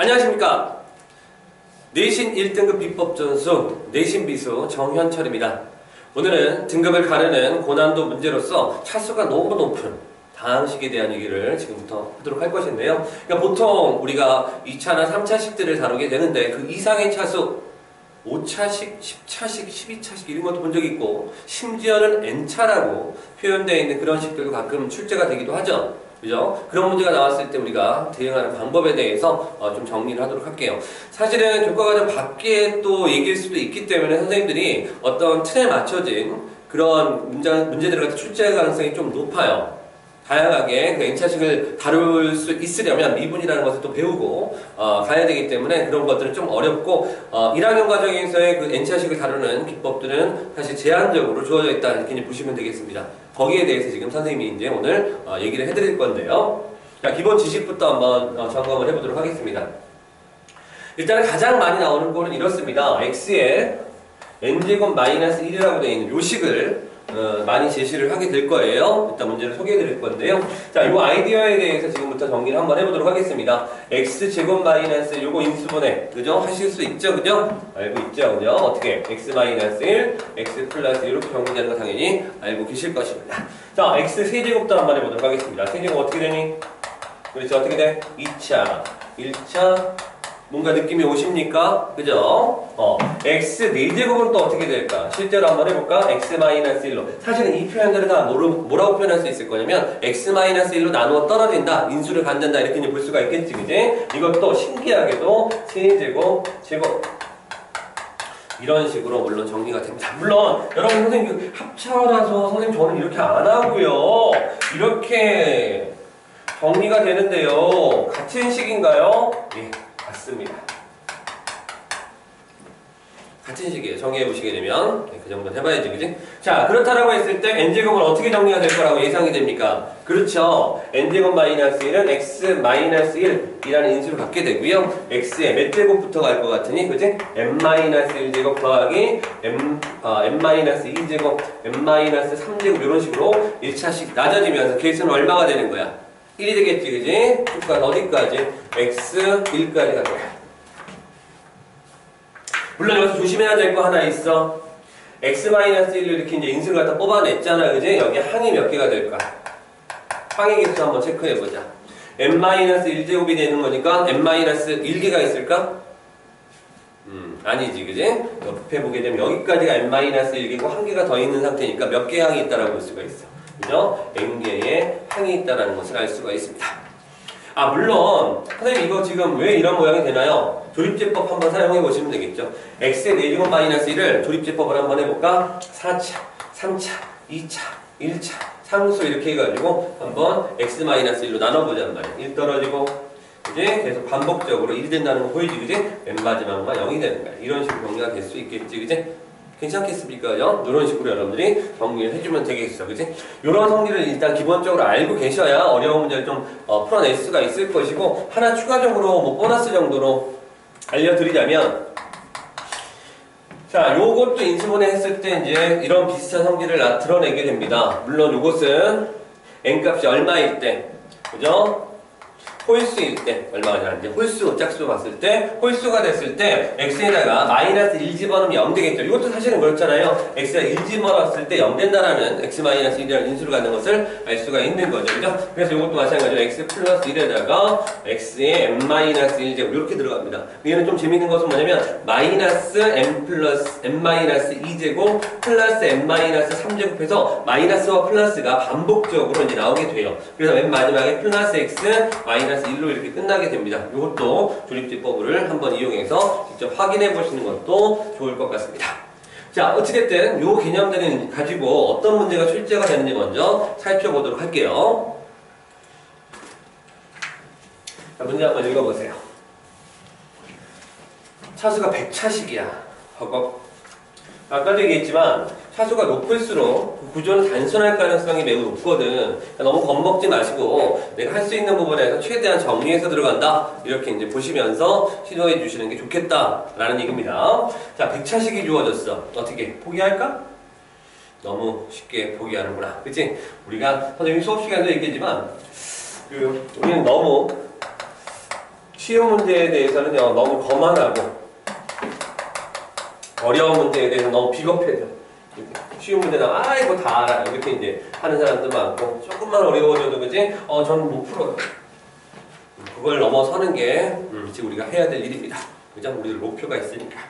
안녕하십니까. 내신 1등급 비법전수 내신비수 정현철입니다. 오늘은 등급을 가르는 고난도 문제로서 차수가 너무 높은 다항식에 대한 얘기를 지금부터 하도록 할 것인데요. 그러니까 보통 우리가 2차나 3차식들을 다루게 되는데 그 이상의 차수 5차식, 10차식, 12차식 이런 것도 본 적이 있고 심지어는 N차라고 표현되어 있는 그런 식들도 가끔 출제가 되기도 하죠. 그죠? 그런 문제가 나왔을 때 우리가 대응하는 방법에 대해서 좀 정리를 하도록 할게요. 사실은 교과과정 밖에 또 얘기일 수도 있기 때문에 선생님들이 어떤 틀에 맞춰진 그런 문제들을 갖다 출제할 가능성이 좀 높아요. 다양하게 그 N차식을 다룰 수 있으려면 미분이라는 것을 또 배우고 가야 되기 때문에 그런 것들은 좀 어렵고 1학년 과정에서의 그 N차식을 다루는 기법들은 사실 제한적으로 주어져 있다 이렇게 이제 보시면 되겠습니다. 거기에 대해서 지금 선생님이 이제 오늘 얘기를 해드릴 건데요. 자, 기본 지식부터 한번 점검을 해보도록 하겠습니다. 일단은 가장 많이 나오는 거는 이렇습니다. x에 n제곱 마이너스 1이라고 되어 있는 요식을 많이 제시를 하게 될 거예요. 일단 문제를 소개해 드릴 건데요. 자, 이 아이디어에 대해서 지금부터 정리를 한번 해보도록 하겠습니다. x제곱 마이너스 요거 인수분해, 그죠? 하실 수 있죠, 그죠? 알고 있죠, 그죠? 어떻게? x 마이너스 1, x 플러스 1 이렇게 정리되는 거 당연히 알고 계실 것입니다. 자, x 세제곱도 한번 해보도록 하겠습니다. 세제곱 어떻게 되니? 그렇죠, 어떻게 돼? 2차, 1차, 뭔가 느낌이 오십니까? 그죠? x 4제곱은 또 어떻게 될까? 실제로 한번 해볼까? x-1로. 사실은 이 표현들을 다 뭐라고 표현할 수 있을 거냐면 x-1로 나누어 떨어진다, 인수를 갖는다 이렇게 이제 볼 수가 있겠지, 그지? 이것도 신기하게도 세제곱, 제곱 이런 식으로 물론 정리가 됩니다. 물론 여러분 선생님 합차라서 선생님 저는 이렇게 안 하고요. 이렇게 정리가 되는데요. 같은 식인가요? 예. 맞습니다. 같은 식이에요. 정리해 보시게 되면 그 정도는 해봐야지, 그지? 자, 그렇다라고 했을 때 n제곱은 어떻게 정리가 될 거라고 예상이 됩니까? 그렇죠. n제곱 마이너스 1은 x 마이너스 1이라는 인수를 갖게 되고요. x에 몇 제곱부터 갈 것 같으니, 그지? m 마이너스 1제곱 더하기 m 마이너스 2제곱, m 마이너스 3제곱 이런 식으로 1차씩 낮아지면서 개수는 얼마가 되는 거야? 1이 되겠지, 그지? 쭉 가서 어디까지? x 1까지 갈 거야. 물론 여기서 조심해야 될 거 하나 있어. x-1로 이렇게 이제 인수를 갖다 뽑아냈잖아, 그지? 여기 항이 몇 개가 될까? 항의 개수 한번 체크해보자. m-1제곱이 되는 거니까 m-1개가 있을까? 아니지, 그지? 옆에 보게 되면 여기까지가 m-1개고 한 개가 더 있는 상태니까 몇 개의 항이 있다라고 볼 수가 있어. 그죠? n개의 항이 있다라는 것을 알 수가 있습니다. 물론 선생님 이거 지금 왜 이런 모양이 되나요? 조립제법 한번 사용해 보시면 되겠죠. x의 4제곱 마이너스 1을 조립제법을 한번 해볼까? 4차, 3차, 2차, 1차, 상수 이렇게 해가지고 한번 x 마이너스 1로 나눠보자는 말이야. 1 떨어지고 이제 계속 반복적으로 1이 된다는 거 보이지, 그지? 맨 마지막만 0이 되는 거야. 이런 식으로 정리가 될 수 있겠지, 그지? 괜찮겠습니까? 이런 식으로 여러분들이 정리를 해주면 되겠어, 그치? 이런 성질을 일단 기본적으로 알고 계셔야 어려운 문제를 좀 풀어낼 수가 있을 것이고, 하나 추가적으로 뭐 보너스 정도로 알려드리자면, 자, 요것도 인수분해 했을 때 이제 이런 비슷한 성질을 드러내게 됩니다. 물론 요것은 n값이 얼마일 때, 그죠? 홀수일 때 얼마가 되는지 홀수, 짝수 봤을 때 홀수가 됐을 때 x에다가 마이너스 1 집어넣으면 0 되겠죠. 이것도 사실은 그렇잖아요. x가 1 집어넣었을 때 0 된다라는 x 마이너스 1이라는 인수를 갖는 것을 알 수가 있는 거죠. 그죠? 그래서 이것도 마찬가지로 x 플러스 1에다가 x의 m 마이너스 1제곱 이렇게 들어갑니다. 얘는 좀 재밌는 것은 뭐냐면 마이너스 m 플러스 m 마이너스 2제곱 플러스 m 마이너스 3제곱해서 마이너스와 플러스가 반복적으로 이제 나오게 돼요. 그래서 맨 마지막에 플러스 x 마이너스 1로 이렇게 끝나게 됩니다. 이것도 조립제법을 한번 이용해서 직접 확인해 보시는 것도 좋을 것 같습니다. 자, 어찌됐든 이 개념들을 가지고 어떤 문제가 출제가 되는지 먼저 살펴보도록 할게요. 자, 문제 한번 읽어보세요. 차수가 100차식이야. 허걱. 아까도 얘기했지만 차수가 높을수록 그 구조는 단순할 가능성이 매우 높거든. 그러니까 너무 겁먹지 마시고 내가 할 수 있는 부분에서 최대한 정리해서 들어간다. 이렇게 이제 보시면서 시도해 주시는 게 좋겠다라는 얘기입니다. 자, 100차식이 주어졌어. 어떻게? 포기할까? 너무 쉽게 포기하는구나. 그치? 우리가 선생님이 수업 시간에도 얘기했지만 우리는 너무 쉬운 문제에 대해서는요, 너무 거만하고, 어려운 문제에 대해서 너무 비겁해져. 쉬운 문제는, 이거 다 알아. 이렇게 이제 하는 사람도 많고, 조금만 어려워져도, 그지? 저는 못 풀어요. 그걸 넘어서는 게, 지금 우리가 해야 될 일입니다. 그죠? 우리 목표가 있으니까.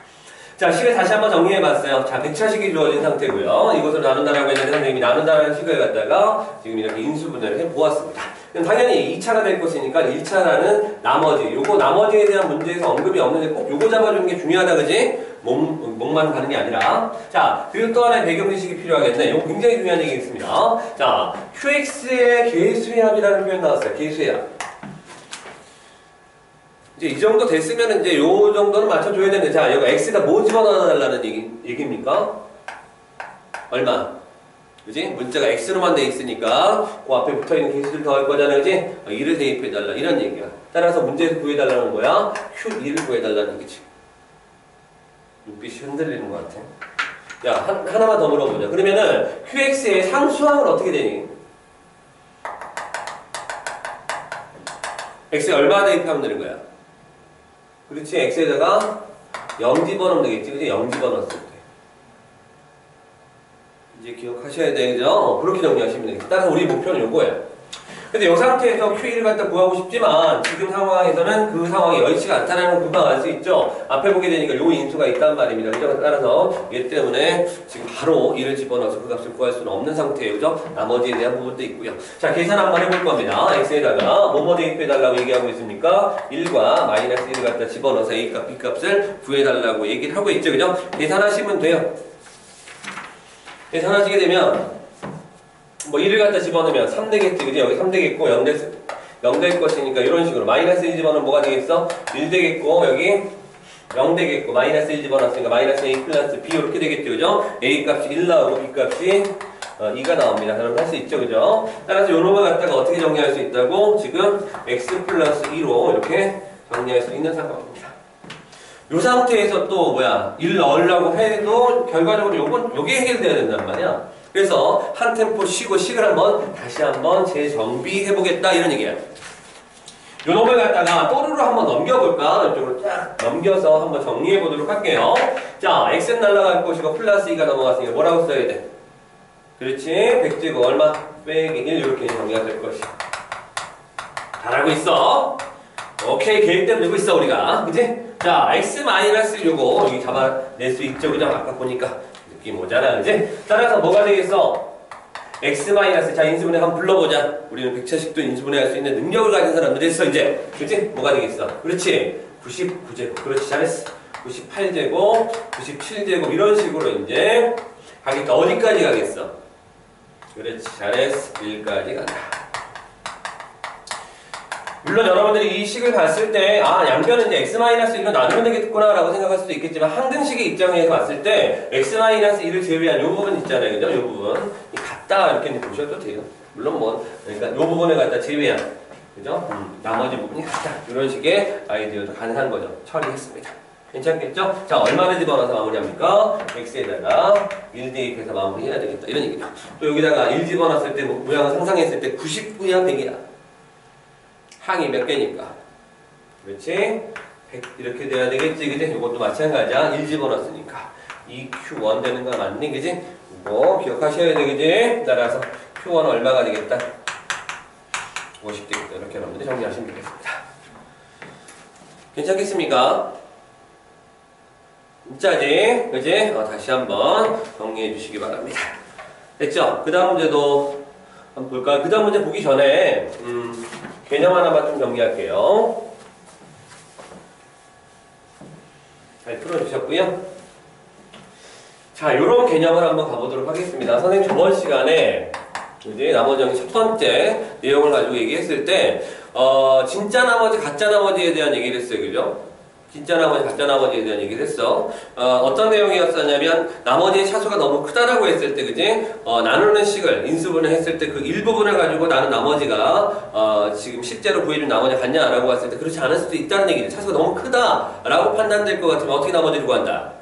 자, 식을 다시 한번 정리해봤어요. 자, 백차식이 주어진 상태고요. 이것을 나눈다라고 했는데 선생님이 나눈다라는 식을 갖다가 지금 이렇게 인수분해를 해보았습니다. 그럼 당연히 2차가 될 것이니까 1차라는 나머지, 요거 나머지에 대한 문제에서 언급이 없는데 꼭 요거 잡아주는 게 중요하다, 그지? 목만 가는 게 아니라. 자, 그리고 또 하나의 배경 지식이 필요하겠네. 요거 굉장히 중요한 얘기 있습니다. 자, QX의 계수합이라는 표현 나왔어요. 계수합. 이제 이 정도 됐으면 이제 요 정도는 맞춰줘야 되는데, 자, 여기 X가 뭐 집어넣어달라는 얘기입니까? 얼마? 그지? 문자가 X로만 돼 있으니까, 그 앞에 붙어 있는 개수를 더할 거잖아, 그지? 2를 대입해달라. 이런 얘기야. 따라서 문제에서 구해달라는 거야. Q2를 구해달라는 얘기지. 눈빛이 흔들리는 것 같아. 야, 하나만 더 물어보자. 그러면은, QX의 상수항은 어떻게 되니? X에 얼마 대입하면 되는 거야? 그렇지, X에다가 0 집어넣으면 되겠지, 그치? 0 집어넣었을 때. 이제 기억하셔야 되죠? 그렇게 정리하시면 되겠지. 따라서 우리 목표는 요거예요. 근데 이 상태에서 Q1을 갖다 구하고 싶지만, 지금 상황에서는 그 상황이 여의치가 않다는 걸 금방 알 수 있죠? 앞에 보게 되니까 요 인수가 있단 말입니다. 그죠? 따라서 얘 때문에 지금 바로 1을 집어넣어서 그 값을 구할 수는 없는 상태예요. 그죠? 나머지에 대한 부분도 있고요. 자, 계산 한번 해볼 겁니다. X에다가 뭐뭐 대입해달라고 얘기하고 있습니까? 1과 마이너스 1을 갖다 집어넣어서 A값, B값을 구해달라고 얘기를 하고 있죠. 그죠? 계산하시면 돼요. 계산하시게 되면, 뭐 1을 갖다 집어넣으면 3 되겠지, 그지? 여기 3 되겠고 0 될 것이니까 이런 식으로 마이너스 1 집어넣으면 뭐가 되겠어? 1 되겠고 여기 0 되겠고 마이너스 1 집어넣었으니까 마이너스 A 플러스 B 이렇게 되겠죠, 그죠? A 값이 1 나오고 B 값이 2가 나옵니다. 그럼 할 수 있죠, 그죠? 따라서 요놈을 갖다가 어떻게 정리할 수 있다고? 지금 X 플러스 2로 이렇게 정리할 수 있는 상황입니다. 요 상태에서 또 뭐야? 1 넣으려고 해도 결과적으로 요게 해결돼야 된단 말이야. 그래서 한 템포 쉬고 식을 다시 한번 재정비해 보겠다 이런 얘기예요. 요 놈을 갖다가 또르르 한번 넘겨볼까? 이쪽으로 쫙 넘겨서 한번 정리해 보도록 할게요. 자, x는 날아갈 것이고 플러스 2가 넘어갔으니까 뭐라고 써야 돼? 그렇지? 100제곱 얼마? 빼기 1 이렇게 정리가 될 것이야. 잘하고 있어. 오케이, 계획대로 되고 있어 우리가. 그치? 자, x-1 요거 여기 잡아낼 수 있죠, 그죠? 아까 보니까 느낌 오잖아, 그지? 따라서 뭐가 되겠어? x-, 자, 인수분해 한번 불러보자. 우리는 100차식도 인수분해할 수 있는 능력을 가진 사람들 됐어, 이제. 그치? 뭐가 되겠어? 그렇지? 99제곱. 그렇지, 잘했어. 98제곱, 97제곱, 이런 식으로 이제 가겠다. 어디까지 가겠어? 그렇지, 잘했어. 1까지 간다. 물론 여러분들이 이 식을 봤을 때 양변은 이제 x-1로 나누면 되겠구나 라고 생각할 수도 있겠지만 항등식의 입장에서 봤을 때 x-1을 제외한 이 부분 있잖아요, 그죠? 이 부분 같다 이렇게 보셔도 돼요. 물론 뭐 그러니까 이 부분을 갖다 제외한, 그죠? 나머지 부분이 같다 이런 식의 아이디어도 가능한 거죠. 처리했습니다. 괜찮겠죠? 자, 얼마를 집어넣어서 마무리합니까? x에다가 1 대입해서 마무리해야 되겠다 이런 얘기죠. 또 여기다가 1 집어넣었을 때 모양을 상상했을 때 99야 100이야. 항이 몇 개니까. 그렇지? 100 이렇게 돼야 되겠지, 그지? 이것도 마찬가지야. 1 집어넣었으니까. 2Q1 되는 거 맞니, 그지? 이거 기억하셔야 돼, 그지? 따라서 Q1은 얼마가 되겠다? 50 되겠다. 이렇게 여러분들 정리하시면 되겠습니다. 괜찮겠습니까? 진짜지? 그지? 다시 한번 정리해 주시기 바랍니다. 됐죠? 그 다음 문제도 한번 볼까요? 그 다음 문제 보기 전에, 개념 하나만 좀 정리할게요. 잘 풀어주셨고요. 자, 요런 개념을 한번 가보도록 하겠습니다. 선생님 저번 시간에 이제 나머지 첫 번째 내용을 가지고 얘기했을 때 진짜 나머지, 가짜 나머지에 대한 얘기를 했어요. 그죠? 진짜 나머지, 가짜 나머지에 대한 얘기를 했어. 어떤 내용이었었냐면, 나머지의 차수가 너무 크다라고 했을 때, 그지? 나누는 식을, 인수분해 했을 때 그 일부분을 가지고 나는 나머지가, 지금 실제로 구해준 나머지 같냐라고 봤을 때, 그렇지 않을 수도 있다는 얘기죠. 차수가 너무 크다라고 판단될 것 같으면 어떻게 나머지를 구한다?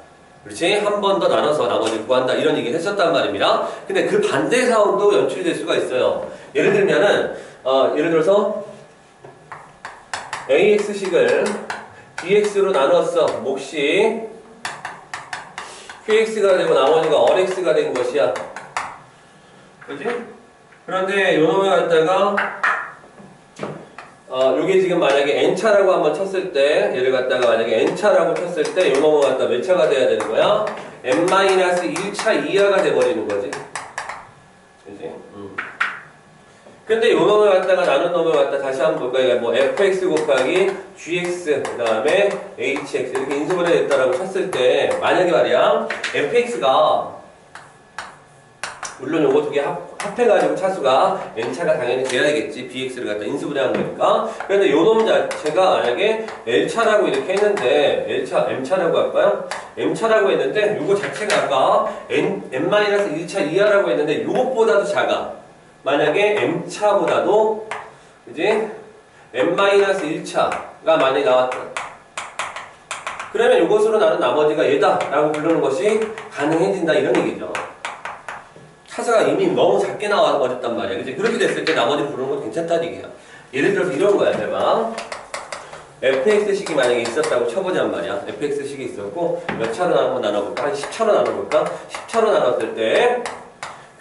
그렇지? 한 번 더 나눠서 나머지를 구한다. 이런 얘기를 했었단 말입니다. 근데 그 반대 상황도 연출될 수가 있어요. 예를 들면은, 예를 들어서, AX식을 DX로 나눴어. 몫이 QX가 되고 나머지가 RX가 된 것이야. 그지? 그런데 요 놈을 갖다가 요게 지금 만약에 N차라고 한번 쳤을 때 얘를 갖다가 만약에 N차라고 쳤을 때 요 놈을 갖다 몇 차가 돼야 되는 거야? N-1차 이하가 돼버리는 거지. 그지? 근데 요 놈을 갖다가 나눈 놈을 갖다 다시 한번 볼까? 뭐 fx 곱하기 gx 그 다음에 hx 이렇게 인수분해 됐다라고 쳤을 때 만약에 말이야 fx가 물론 요거 두 개 합해가지고 차수가 n차가 당연히 돼야 되겠지. bx를 갖다 인수분해한 거니까. 그런데 요 놈 자체가 만약에 l차라고 이렇게 했는데 m차라고 할까요? m차라고 했는데 요거 자체가 아까 n-1차 이하라고 했는데 요것보다도 작아. 만약에 m차보다도 그지? n-1차가 만약에 나왔다. 그러면 이것으로 나눈 나머지가 얘다 라고 부르는 것이 가능해진다 이런 얘기죠. 차수가 이미 너무 작게 나와버렸단 말이야. 그지? 그렇게 됐을 때 나머지를 부르는 건 괜찮다는 얘기야. 예를 들어서 이런 거야. 대박. fx식이 만약에 있었다고 쳐보잔 말이야. fx식이 있었고 몇 차로 나눠볼까? 한 10차로 나눠볼까? 10차로 나눴을 때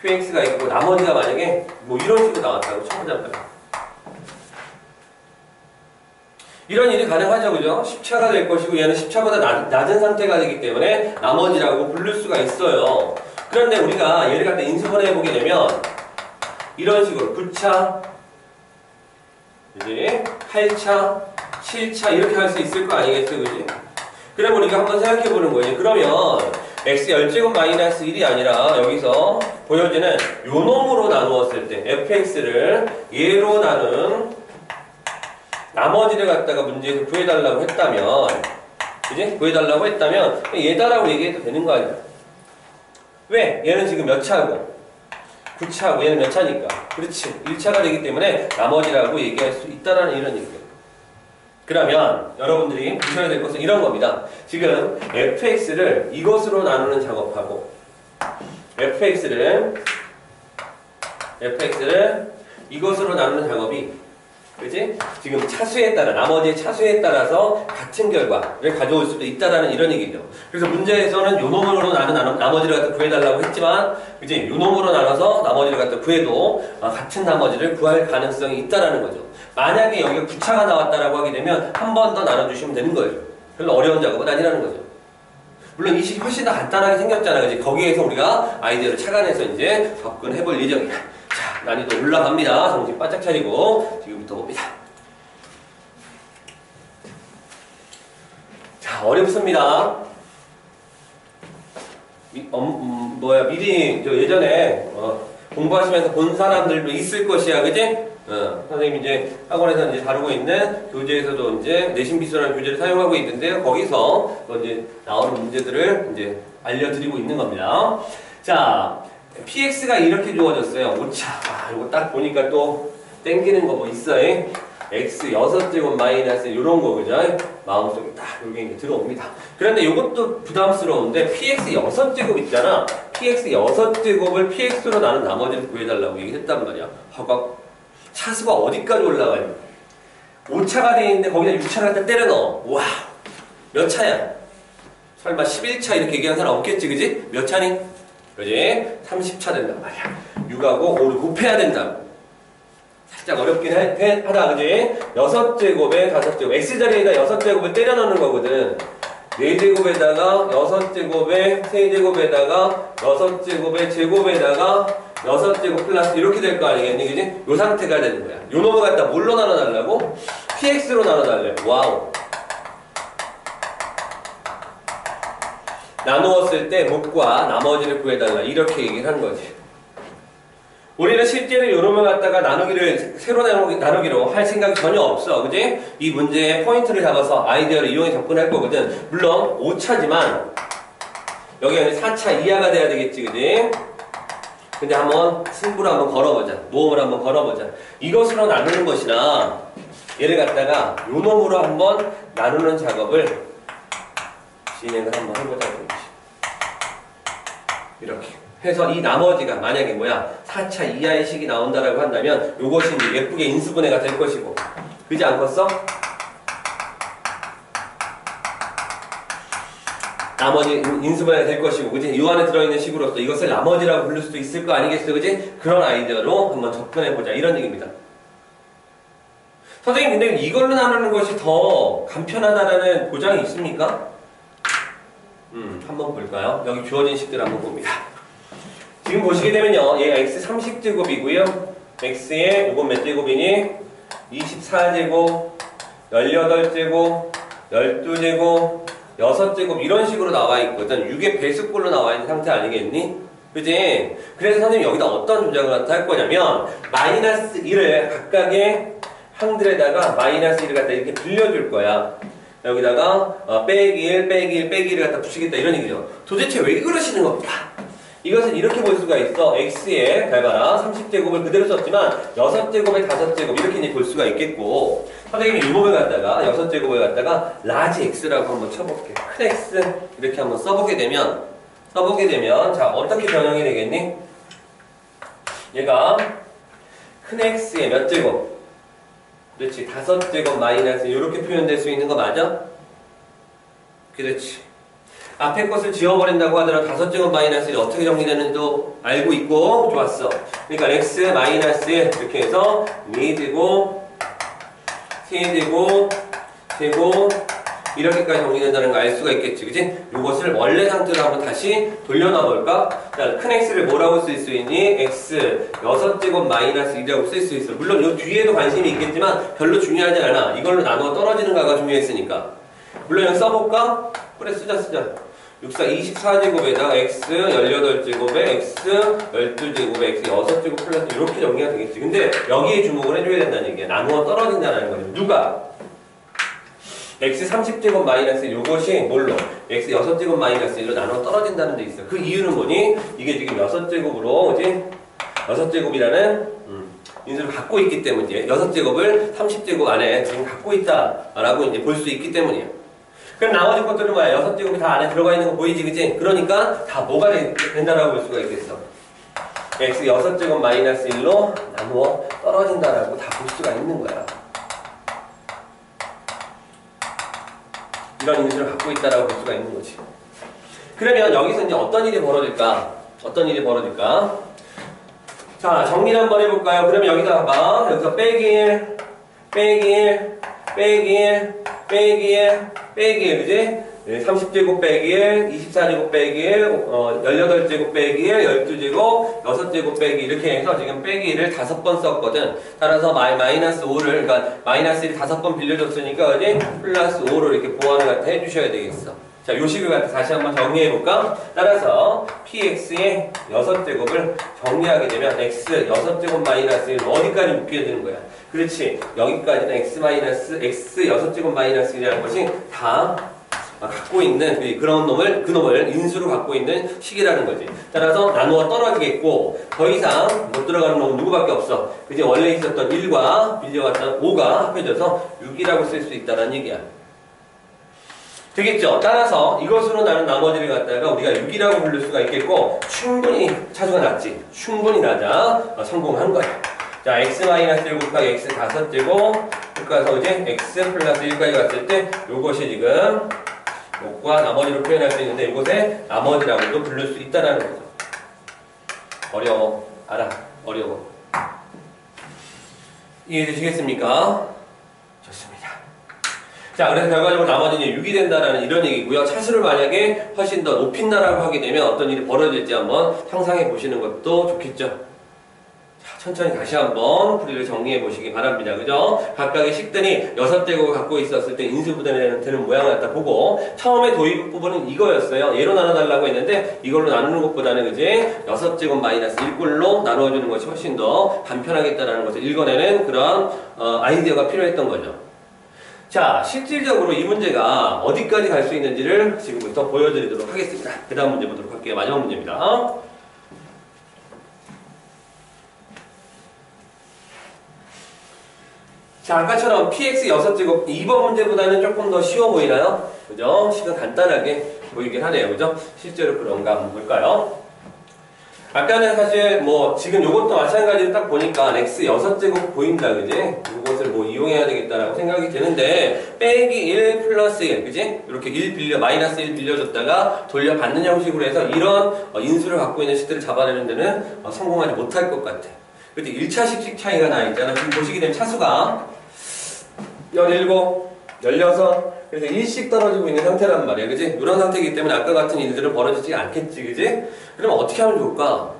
qx가 있고 나머지가 만약에 뭐 이런 식으로 나왔다고 쳐보자면 이런 일이 가능하죠. 그죠? 10차가 될 것이고 얘는 10차보다 낮은 상태가 되기 때문에 나머지라고 부를 수가 있어요. 그런데 우리가 얘를 갖다 인수분해 해보게 되면 이런 식으로 9차, 그지? 8차, 7차 이렇게 할 수 있을 거 아니겠어. 그지? 그럼 우리가 한번 생각해 보는 거예요. 그러면 x 열제곱 마이너스 1이 아니라 여기서 보여지는 요 놈으로 나누었을 때 fx를 얘로 나눈 나머지를 갖다가 문제에서 구해달라고 했다면 그지? 구해달라고 했다면 얘다라고 얘기해도 되는 거 아니야? 왜? 얘는 지금 몇 차고 9차고 얘는 몇 차니까 그렇지 1차가 되기 때문에 나머지라고 얘기할 수 있다라는 이런 얘기예요. 그러면 여러분들이 보셔야 될 것은 이런 겁니다. 지금 fx를 이것으로 나누는 작업하고 fx를 이것으로 나누는 작업이 그지? 지금 차수에 따라 나머지의 차수에 따라서 같은 결과를 가져올 수도 있다라는 이런 얘기죠. 그래서 문제에서는 요 놈으로 나머지를 갖다 구해달라고 했지만 그지? 요 놈으로 나눠서 나머지를 갖다 구해도 같은 나머지를 구할 가능성이 있다라는 거죠. 만약에 여기가 9차가 나왔다라고 하게 되면 한 번 더 나눠주시면 되는 거예요. 별로 어려운 작업은 아니라는 거죠. 물론 이 식이 훨씬 더 간단하게 생겼잖아요. 그지? 거기에서 우리가 아이디어를 착안해서 이제 접근해 볼 예정이야. 자, 난이도 올라갑니다. 정신 바짝 차리고 지금부터 봅니다. 자, 어렵습니다. 미리 예전에 공부하시면서 본 사람들도 있을 것이야, 그지? 선생님이 이제 학원에서 이제 다루고 있는 교재에서도 이제 내신비수라는 교재를 사용하고 있는데요. 거기서 이제 나오는 문제들을 이제 알려드리고 있는 겁니다. 자, px가 이렇게 주어졌어요. 5차. 이거 딱 보니까 또 땡기는 거 뭐 있어요? x 6제곱 마이너스 요런 거, 그죠? 마음속에 딱 여기 이제 들어옵니다. 그런데 이것도 부담스러운데 px 6제곱 있잖아. px 6제곱을 px로 나눈 나머지를 구해달라고 얘기했단 말이야. 허각. 차수가 어디까지 올라가니? 5차가 돼 있는데 거기다 6차를 갖다 때려 넣어. 와, 몇 차야? 설마 11차 이렇게 얘기하는 사람 없겠지, 그지? 몇 차니? 그지? 30차 된단 말이야. 6하고 5를 곱해야 된다고. 살짝 어렵긴 하다, 그지? 6제곱에 5제곱. x자리에다 6제곱을 때려 넣는 거거든. 4제곱에다가 6제곱에 3제곱에다가 6제곱에 제곱에다가 6제곱 플러스 이렇게 될 거 아니겠니? 그지? 요 상태가 되는 거야. 요 놈을 갖다 뭘로 나눠달라고? px로 나눠달래. 와우. 나누었을 때 몫과 나머지를 구해달라. 이렇게 얘기를 한 거지. 우리는 실제로 요 놈을 갖다가 새로 나누기로 할 생각이 전혀 없어. 그지? 이 문제의 포인트를 잡아서 아이디어를 이용해 접근할 거거든. 물론 5차지만 여기가 4차 이하가 돼야 되겠지. 그지? 근데 한번 승부를 한번 걸어보자. 모험을 한번 걸어보자. 이것으로 나누는 것이나 얘를 갖다가 요 놈으로 한번 나누는 작업을 진행을 한번 해보자는 거지. 이렇게 해서 이 나머지가 만약에 4차 이하의 식이 나온다라고 한다면 요것이 이제 예쁘게 인수분해가 될 것이고, 그지 않겠어? 나머지 인수분해가 될 것이고, 그지? 이 안에 들어있는 식으로서 이것을 나머지라고 부를 수도 있을 거 아니겠어, 그지? 그런 아이디어로 한번 접근해보자. 이런 얘기입니다. 선생님, 근데 이걸로 나누는 것이 더 간편하다라는 보장이 있습니까? 한번 볼까요? 여기 주어진 식들 한번 봅니다. 지금 보시게 되면요, 얘 x 30제곱이고요. x의 이건 몇 제곱이니? 24제곱, 18제곱, 12제곱, 6제곱 이런 식으로 나와 있거든. 6의 배수꼴로 나와 있는 상태 아니겠니? 그지? 그래서 선생님이 여기다 어떤 조작을 할 거냐면 마이너스 1을 각각의 항들에다가 마이너스 1을 갖다 이렇게 빌려줄 거야. 여기다가 빼기 1, 빼기 1, 빼기 1을 갖다 붙이겠다 이런 얘기죠. 도대체 왜 그러시는 겁니까? 이것은 이렇게 볼 수가 있어. x에 잘 봐라. 30제곱을 그대로 썼지만 6제곱에 5제곱 이렇게 이제 볼 수가 있겠고, 선생님이 이 부분을 갖다가 6제곱을 갖다가 라지 x라고 한번 쳐볼게. 큰 x 이렇게 한번 써보게 되면 자 어떻게 변형이 되겠니? 얘가 큰 x의 몇 제곱? 그렇지. 5제곱 마이너스 이렇게 표현될 수 있는 거 맞아? 그렇지. 앞에 것을 지워버린다고 하더라도 5제곱 마이너스 1이 어떻게 정리되는지도 알고 있고, 좋았어. 그러니까 x 마이너스 1 이렇게 해서 4제곱, 3제곱, 제곱 이렇게까지 정리된다는 걸 알 수가 있겠지, 그치? 이것을 원래 상태로 한번 다시 돌려놔 볼까? 자, 큰 x를 뭐라고 쓸 수 있니? x 6제곱 마이너스 1이라고 쓸 수 있어. 물론 이 뒤에도 관심이 있겠지만 별로 중요하지 않아. 이걸로 나누어 떨어지는가가 중요했으니까. 물론 여기 써볼까? 그래, 쓰자. 64 24제곱에다가 x 18제곱에 x 12제곱에 x 6제곱 플러스 이렇게 정리가 되겠지. 근데 여기에 주목을 해줘야 된다는 얘기야. 나누어 떨어진다는 거죠. 누가? x 30제곱 마이너스 1 요것이 뭘로? x 6제곱 마이너스 1로 나누어 떨어진다는 데 있어. 그 이유는 뭐니? 이게 지금 6제곱으로, 그지? 6제곱이라는 인수를 갖고 있기 때문이지. 6제곱을 30제곱 안에 지금 갖고 있다라고 이제 볼 수 있기 때문이야. 그럼 나머지 것들은 뭐야? 6제곱이 다 안에 들어가 있는 거 보이지, 그치? 그러니까 다 뭐가 된다라고 볼 수가 있겠어. x 6제곱 마이너스 1로 나누어 떨어진다라고 다 볼 수가 있는 거야. 이런 인수를 갖고 있다라고 볼 수가 있는 거지. 그러면 여기서 이제 어떤 일이 벌어질까? 자, 정리를 한번 해볼까요? 그러면 여기다 봐봐. 여기서 빼기 1, 빼기 1, 빼기 1, 빼기 1, 빼기 1, 그지? 30제곱 빼기 1, 24제곱 빼기 1, 18제곱 빼기 1, 12제곱, 6제곱 빼기 이렇게 해서 지금 빼기 1을 5번 썼거든. 따라서 마이너스 5를, 그러니까 마이너스 1을 5번 빌려줬으니까, 그지? 플러스 5를 이렇게 보완을 갖다 해주셔야 되겠어. 자, 요 식을 갖다 다시 한번 정리해볼까? 따라서 px의 6제곱을 정리하게 되면 x 6제곱 마이너스 1은 어디까지 묶여야 되는 거야? 그렇지. 여기까지는 x 6제곱 마이너스 1이라는 것이 다 갖고 있는 그 놈을 인수로 갖고 있는 식이라는 거지. 따라서 나누어 떨어지겠고, 더 이상 못 들어가는 놈은 누구밖에 없어. 그지? 원래 있었던 1과 빌려왔던 5가 합해져서 6이라고 쓸 수 있다는 얘기야. 되겠죠? 따라서 이것으로 나눈 나머지를 갖다가 우리가 6이라고 부를 수가 있겠고, 충분히 차수가 낮지. 충분히 낮아. 성공한 거야. 자, x-1 곱하기 x 5제곱 곱해서 이제 x 플러스 1까지 갔을 때 요것이 지금 요것과 나머지로 표현할 수 있는데 이것에 나머지라고도 부를 수 있다는 거죠. 어려워. 알아. 어려워. 이해되시겠습니까? 좋습니다. 자, 그래서 결과적으로 나머지는 6이 된다라는 이런 얘기고요. 차수를 만약에 훨씬 더 높인다라고 하게 되면 어떤 일이 벌어질지 한번 상상해 보시는 것도 좋겠죠. 천천히 다시 한번 풀이를 정리해 보시기 바랍니다. 그죠? 각각의 식들이 6제곱을 갖고 있었을 때 인수분해되는 되는 모양을 갖다 보고, 처음에 도입 부분은 이거였어요. 얘로 나눠달라고 했는데 이걸로 나누는 것보다는 그지? 6제곱 마이너스 1꼴로 나누어주는 것이 훨씬 더 간편하겠다는 것을 읽어내는 그런 아이디어가 필요했던 거죠. 자, 실질적으로 이 문제가 어디까지 갈 수 있는지를 지금부터 보여드리도록 하겠습니다. 그 다음 문제 보도록 할게요. 마지막 문제입니다. 자, 아까처럼 px 6제곱 2번 문제보다는 조금 더 쉬워 보이나요? 그죠? 식은 간단하게 보이긴 하네요. 그죠? 실제로 그런가 한번 볼까요? 아까는 사실 뭐 지금 요것도 마찬가지로 딱 보니까 x 6제곱 보인다, 그지? 요것을 뭐 이용해야 되겠다라고 생각이 드는데 빼기 1 플러스 1, 그지? 이렇게 1 빌려 마이너스 1 빌려줬다가 돌려받는 형식으로 해서 이런 인수를 갖고 있는 식들을 잡아내는 데는 성공하지 못할 것 같아. 근데 1차식씩 차이가 나 있잖아. 지금 보시게 되면 차수가 17, 16, 그래서 1씩 떨어지고 있는 상태란 말이야, 그지? 이런 상태이기 때문에 아까 같은 일들은 벌어지지 않겠지, 그지? 그럼 어떻게 하면 좋을까?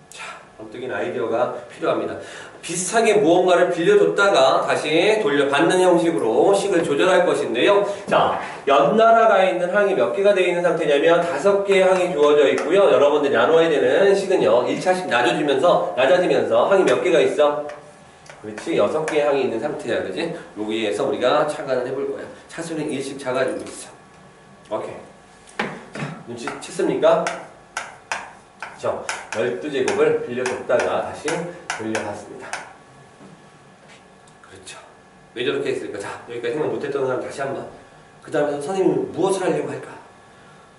자, 번뜩인 아이디어가 필요합니다. 비슷하게 무언가를 빌려줬다가 다시 돌려받는 형식으로 식을 조절할 것인데요. 자, 옆나라가 있는 항이 몇 개가 되어 있는 상태냐면 5개의 항이 주어져 있고요. 여러분들이 나눠야 되는 식은요, 1차씩 낮아지면서 항이 몇 개가 있어? 그렇지, 6개의 항이 있는 상태야, 그지? 여기에서 우리가 착안을 해볼 거야. 차수는 1씩 작아지고 있어. 오케이. 자, 눈치챘습니까? 그쵸? 12제곱을 빌려줬다가 다시 돌려봤습니다. 그렇죠. 왜 저렇게 했을까? 자, 여기까지 생각 못했던 사람 다시 한번. 그 다음에 선생님은 무엇을 하려고 할까?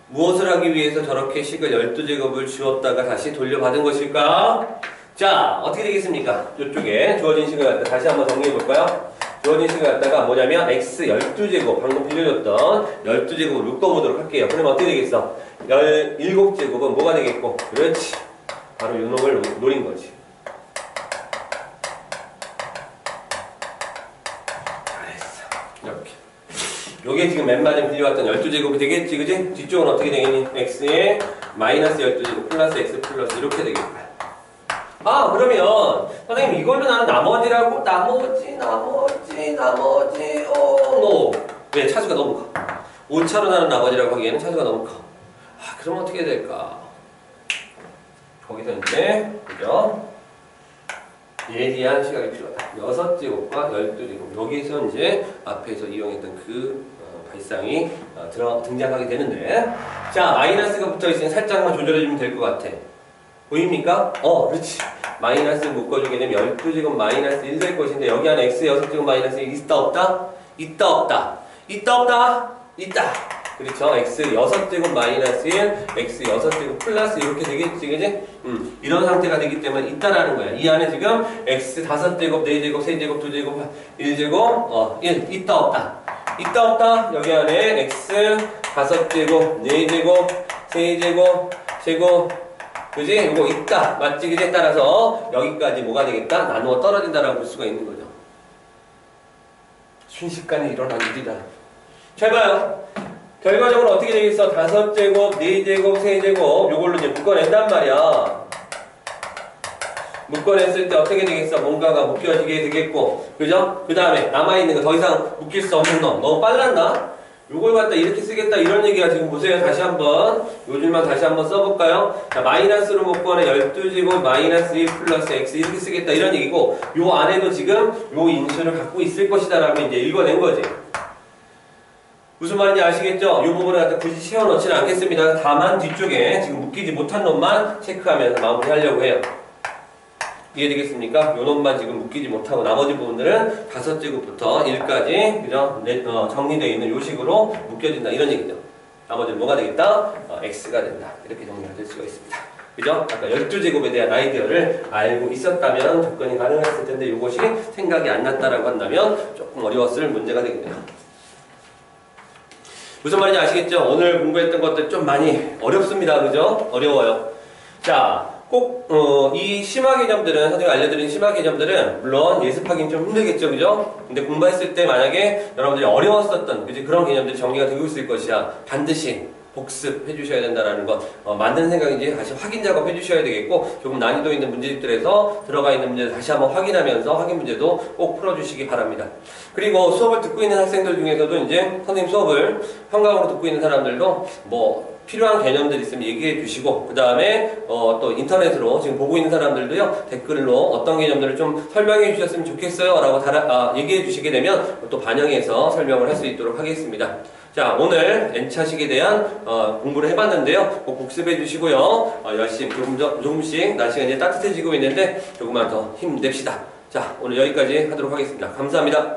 무엇을 하기 위해서 저렇게 식을 12제곱을 주었다가 다시 돌려받은 것일까? 자, 어떻게 되겠습니까? 이쪽에 주어진 식을 갖다 다시 한번 정리해 볼까요? 주어진 식을 갖다가 뭐냐면 x 12제곱, 방금 빌려줬던 12제곱을 묶어보도록 할게요. 그러면 어떻게 되겠어? 17제곱은 뭐가 되겠고? 그렇지. 바로 요 놈을 노린 거지. 잘했어. 이렇게. 요게 지금 맨 마지막에 빌려왔던 12제곱이 되겠지, 그지? 뒤쪽은 어떻게 되겠니? x에 마이너스 12제곱 플러스 x 플러스 이렇게 되겠다. 아, 그러면 선생님 이걸로 나는 나머지라고 노. 왜? 차수가 너무 커. 5차로 나는 나머지라고 하기에는 차수가 너무 커. 아, 그럼 어떻게 해야 될까? 거기서 이제 그죠? 예리한 시각이 필요하다. 6제곱과 12제곱. 여기서 이제 앞에서 이용했던 그 발상이 등장하게 되는데, 자, 마이너스가 붙어 있으니 살짝만 조절해주면 될 것 같아. 보입니까? 그렇지. 마이너스 묶어주게 되면 12제곱 마이너스 1 될 것인데, 여기 안에 x 6제곱 마이너스 1 있다 없다? 있다 없다? 있다 없다? 있다. 그렇죠. x 6제곱 마이너스 1, x 6제곱 플러스 이렇게 되겠지, 그지? 이런 상태가 되기 때문에 있다라는 거야. 이 안에 지금 x 5제곱, 4제곱, 3제곱, 2제곱, 1제곱, 1 있다 없다? 있다 없다? 여기 안에 x 5제곱, 4제곱, 3제곱, 제곱, 그지? 이거 있다. 맞지? 그지? 따라서 여기까지 뭐가 되겠다? 나누어 떨어진다라고 볼 수가 있는 거죠. 순식간에 일어난 일이다. 잘 봐요. 결과적으로 어떻게 되겠어? 5제곱, 4제곱, 3제곱 요걸로 이제 묶어낸단 말이야. 묶어냈을 때 어떻게 되겠어? 뭔가가 묶여지게 되겠고, 그죠? 그 다음에 남아있는 거 더 이상 묶일 수 없는 놈. 너무 빨랐나? 요걸 갖다 이렇게 쓰겠다 이런 얘기가 지금 보세요. 다시 한번 요즘만 다시 한번 써볼까요? 자, 마이너스로 묶거나 12제곱 마이너스 1 플러스 x 이렇게 쓰겠다 이런 얘기고, 요 안에도 지금 요 인수를 갖고 있을 것이다 라고 이제 읽어낸 거지. 무슨 말인지 아시겠죠? 요 부분을 갖다 굳이 채워넣지는 않겠습니다. 다만 뒤쪽에 지금 묶이지 못한 놈만 체크하면서 마무리하려고 해요. 이해되겠습니까? 요 놈만 지금 묶이지 못하고 나머지 부분들은 5제곱부터 1까지 그죠? 정리되어 있는 요 식으로 묶여진다 이런 얘기죠. 나머지는 뭐가 되겠다? x가 된다. 이렇게 정리가 될 수가 있습니다. 그죠? 아까 12제곱에 대한 아이디어를 알고 있었다면 접근이 가능했을 텐데 이것이 생각이 안 났다라고 한다면 조금 어려웠을 문제가 되겠네요. 무슨 말인지 아시겠죠? 오늘 공부했던 것들 좀 많이 어렵습니다. 그죠? 어려워요. 자, 꼭 이 심화 개념들은, 선생님이 알려드린 심화 개념들은 물론 예습하기는 좀 힘들겠죠, 그죠? 근데 공부했을 때 만약에 여러분들이 어려웠었던 그런 개념들이 정리가 되고 있을 것이야. 반드시 복습해 주셔야 된다는 것, 맞는 생각인지 다시 확인 작업 해 주셔야 되겠고, 조금 난이도 있는 문제집들에서 들어가 있는 문제를 다시 한번 확인하면서 확인 문제도 꼭 풀어주시기 바랍니다. 그리고 수업을 듣고 있는 학생들 중에서도 이제 선생님 수업을 현강으로 듣고 있는 사람들도 뭐 필요한 개념들 있으면 얘기해 주시고, 그 다음에 또 인터넷으로 지금 보고 있는 사람들도요, 댓글로 어떤 개념들을 좀 설명해 주셨으면 좋겠어요 라고 얘기해 주시게 되면 또 반영해서 설명을 할 수 있도록 하겠습니다. 자, 오늘 N차식에 대한 공부를 해봤는데요. 꼭 복습해 주시고요. 열심히 조금씩 날씨가 이제 따뜻해지고 있는데 조금만 더 힘냅시다. 자, 오늘 여기까지 하도록 하겠습니다. 감사합니다.